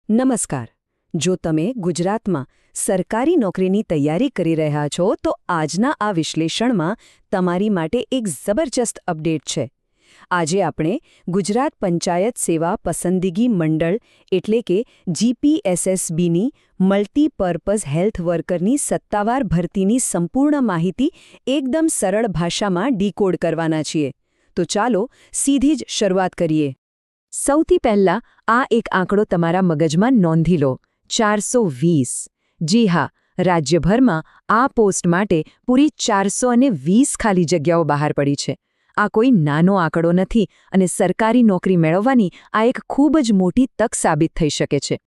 નમસ્કાર. જો તમે ગુજરાતમાં સરકારી નોકરીની તૈયારી કરી રહ્યા છો તો આજના આ વિશ્લેષણમાં તમારી માટે એક જબરજસ્ત અપડેટ છે. આજે આપણે ગુજરાત પંચાયત સેવા પસંદગી મંડળ એટલે કે જીપીએસએસબીની મલ્ટીપર્પઝ હેલ્થ વર્કરની સત્તાવાર ભરતીની સંપૂર્ણ માહિતી એકદમ સરળ ભાષામાં ડીકોડ કરવાના છીએ. તો ચાલો સીધી જ શરૂઆત કરીએ. સૌથી પહેલાં આ એક આંકડો તમારા મગજમાં નોંધી લો, 420. જી હા, રાજ્યભરમાં આ પોસ્ટ માટે પૂરી 420 ખાલી જગ્યાઓ બહાર પડી છે. આ કોઈ નાનો આંકડો નથી અને સરકારી નોકરી મેળવવાની આ એક ખૂબ જ મોટી તક સાબિત થઈ શકે છે.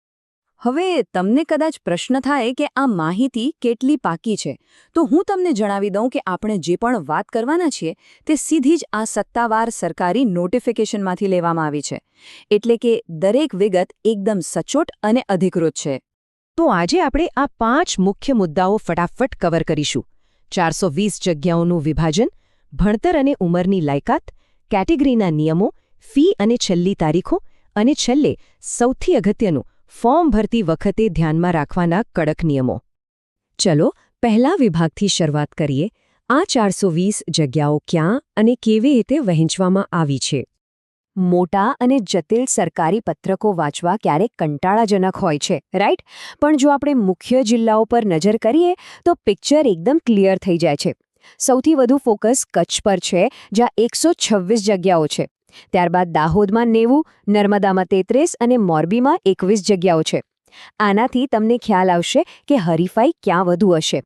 હવે તમને કદાચ પ્રશ્ન થાય કે આ માહિતી કેટલી પાકી છે, તો હું તમને જણાવી દઉં કે આપણે જે પણ વાત કરવાના છીએ તે સીધી જ આ સત્તાવાર સરકારી નોટિફિકેશનમાંથી લેવામાં આવી છે. એટલે કે દરેક વિગત એકદમ સચોટ અને અધિકૃત છે. તો આજે આપણે આ 5 મુખ્ય મુદ્દાઓ ફટાફટ કવર કરીશું. 420 જગ્યાઓનું વિભાજન, ભણતર અને ઉંમરની લાયકાત, કેટેગરીના નિયમો, ફી અને છેલ્લી તારીખો, અને છેલ્લે સૌથી અગત્યનું ફોર્મ ભરતી વખતે ધ્યાનમાં રાખવાના કડક નિયમો. ચલો પહેલા વિભાગથી શરૂઆત કરીએ. આ 420 જગ્યાઓ ક્યાં અને કેવી રીતે વહેંચવામાં આવી છે? મોટા અને જટિલ સરકારી પત્રકો વાંચવા ક્યારેક કંટાળાજનક હોય છે, રાઈટ? પણ જો આપણે મુખ્ય જિલ્લાઓ પર નજર કરીએ તો પિક્ચર એકદમ ક્લિયર થઈ જાય છે. સૌથી વધુ ફોકસ કચ્છ પર છે, જ્યાં 126 જગ્યાઓ છે. ત્યારબાદ દાહોદમાં 90, નર્મદામાં 33 અને મોરબીમાં 21 જગ્યાઓ છે. આનાથી તમને ખ્યાલ આવશે કે હરીફાઈ ક્યાં વધુ હશે.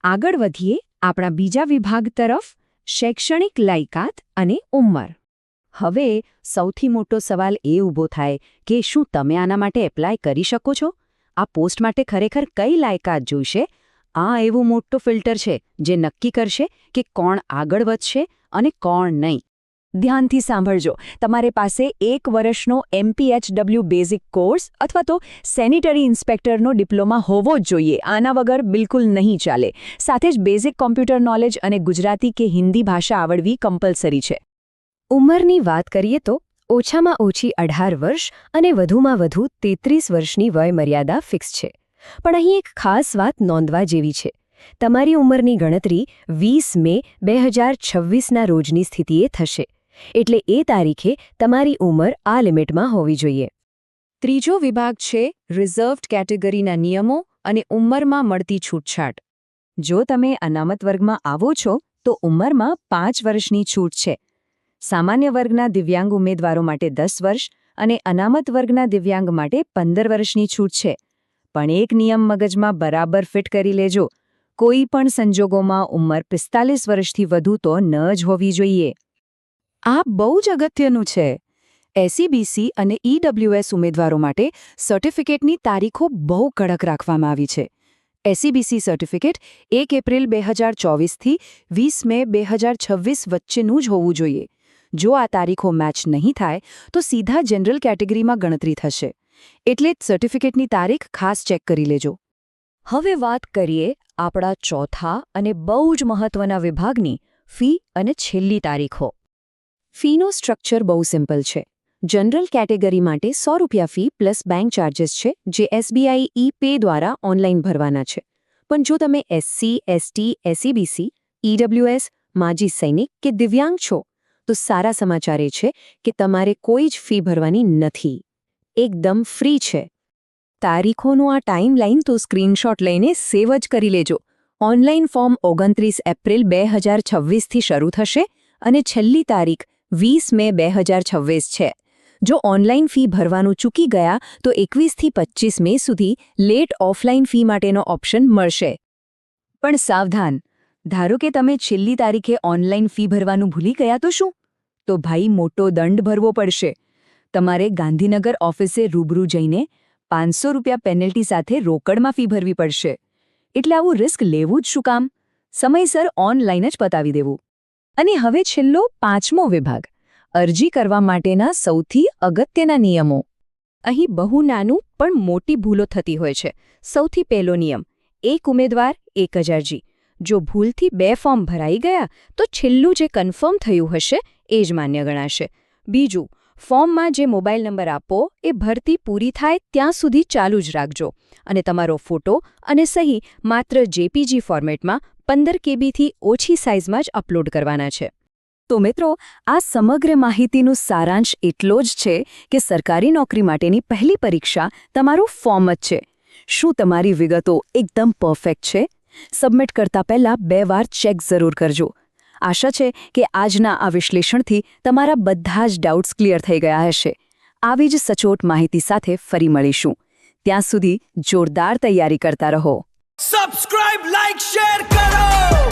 આગળ વધીએ આપણા બીજા વિભાગ તરફ, શૈક્ષણિક લાયકાત અને ઉંમર. હવે સૌથી મોટો સવાલ એ ઊભો થાય કે શું તમે આના માટે એપ્લાય કરી શકો છો? આ પોસ્ટ માટે ખરેખર કઈ લાયકાત જોઈશે? આ એવું મોટું ફિલ્ટર છે જે નક્કી કરશે કે કોણ આગળ વધશે અને કોણ નહીં. ધ્યાનથી સાંભળજો. તમારી પાસે 1 વર્ષનો MPHW બેઝિક કોર્સ અથવા તો સેનિટરી ઇન્સ્પેક્ટરનો ડિપ્લોમા હોવો જ જોઈએ. આના વગર બિલકુલ નહીં ચાલે. સાથે જ બેઝિક કોમ્પ્યુટર નોલેજ અને ગુજરાતી કે હિન્દી ભાષા આવડવી કમ્પલસરી છે. ઉંમરની વાત કરીએ તો ઓછામાં ઓછી 18 વર્ષ અને વધુમાં વધુ 33 વર્ષની વયમર્યાદા ફિક્સ છે. પણ અહીં એક ખાસ વાત નોંધવા જેવી છે. તમારી ઉંમરની ગણતરી 20 મે 2026ના રોજની સ્થિતિએ થશે. એટલે એ તારીખે તમારી ઉંમર આ લિમિટમાં હોવી જોઈએ. ત્રીજો વિભાગ છે રિઝર્વ્ડ કેટેગરીના નિયમો અને ઉંમરમાં મળતી છૂટછાટ. જો તમે અનામત વર્ગમાં આવો છો તો ઉંમરમાં 5 વર્ષની છૂટ છે. સામાન્ય વર્ગના દિવ્યાંગ ઉમેદવારો માટે 10 વર્ષ અને અનામત વર્ગના દિવ્યાંગ માટે 15 વર્ષની છૂટ છે. પણ એક નિયમ મગજમાં બરાબર ફિટ કરી લેજો. કોઈ પણ સંજોગોમાં ઉંમર 45 વર્ષથી વધુ તો ન જ હોવી જોઈએ. આ બહુ જ અગત્યનું છે. એસસીબીસી અને ઈડબ્લ્યુએસ ઉમેદવારો માટે સર્ટિફિકેટની તારીખો બહુ કડક રાખવામાં આવી છે. એસસીબીસી સર્ટિફિકેટ 1 એપ્રિલ 2024થી 20 મે 2026 વચ્ચેનું જ હોવું જોઈએ. જો આ તારીખો મેચ નહીં થાય તો સીધા જનરલ કેટેગરીમાં ગણતરી થશે. એટલે જ સર્ટિફિકેટની તારીખ ખાસ ચેક કરી લેજો. હવે વાત કરીએ આપણા ચોથા અને બહુ જ મહત્વના વિભાગની, ફી અને છેલ્લી તારીખો. ફીનું સ્ટ્રક્ચર બહુ સિમ્પલ છે. જનરલ કેટેગરી માટે ₹100 ફી પ્લસ બેંક ચાર્જીસ છે, જે SBI e-પે દ્વારા ઓનલાઈન ભરવાના છે. પણ જો તમે SC, ST, SEBC, EWS, માજી સૈનિક કે દિવ્યાંગ છો તો સારા સમાચાર એ છે કે તમારે કોઈ જ ફી ભરવાની નથી. એકદમ ફ્રી છે. તારીખોનું આ ટાઈમલાઈન તો સ્ક્રીનશોટ લઈને સેવ જ કરી લેજો. ઓનલાઈન ફોર્મ 29 એપ્રિલ 2026થી શરૂ થશે અને છેલ્લી તારીખ 20 મે 2026 છે. જો ઓનલાઈન ફી ભરવાનું ચૂકી ગયા તો 21થી 25 મે સુધી લેટ ઓફલાઈન ફી માટેનો ઓપ્શન મળશે. પણ સાવધાન, ધારો કે તમે છેલ્લી તારીખે ઓનલાઈન ફી ભરવાનું ભૂલી ગયા તો શું? તો ભાઈ મોટો દંડ ભરવો પડશે. તમારે ગાંધીનગર ઓફિસે રૂબરૂ જઈને ₹500 પેનલ્ટી સાથે રોકડમાં ફી ભરવી પડશે. એટલે આવું રિસ્ક લેવું જ શું કામ? સમયસર ઓનલાઈન જ પતાવી દેવું. અને હવે છેલ્લો 5મો વિભાગ, અરજી કરવા માટેના સૌથી અગત્યના નિયમો. અહીં બહુ નાનું પણ મોટી ભૂલો થતી હોય છે. સૌથી પહેલો નિયમ, 1 ઉમેદવાર 1 અરજી. જો ભૂલથી 2 ફોર્મ ભરાઈ ગયા તો છેલ્લું જે કન્ફર્મ થયું હશે એ જ માન્ય ગણાશે. બીજું, ફોર્મમાં જે મોબાઈલ નંબર આપો એ ભરતી પૂરી થાય ત્યાં સુધી ચાલુ જ રાખજો અને તમારો ફોટો અને સહી માત્ર જેપીજી ફોર્મેટમાં 15 કેબીથી ઓછી સાઇઝમાં જ અપલોડ કરવાના છે. તો મિત્રો, આ સમગ્ર માહિતીનું સારાંશ એટલો જ છે કે સરકારી નોકરી માટેની પહેલી પરીક્ષા તમારું ફોર્મ જ છે. શું તમારી વિગતો એકદમ પરફેક્ટ છે? સબમિટ કરતા પહેલા 2 વાર ચેક જરૂર કરજો. આશા છે કે આજના આ વિશ્લેષણથી તમારા બધા જ ડાઉટ્સ ક્લિયર થઈ ગયા હશે. આવી જ સચોટ માહિતી સાથે ફરી મળીશું. ત્યાં સુધી જોરદાર તૈયારી કરતા રહો. સબસ્ક્રાઇબ, લાઈક, શેર કરો.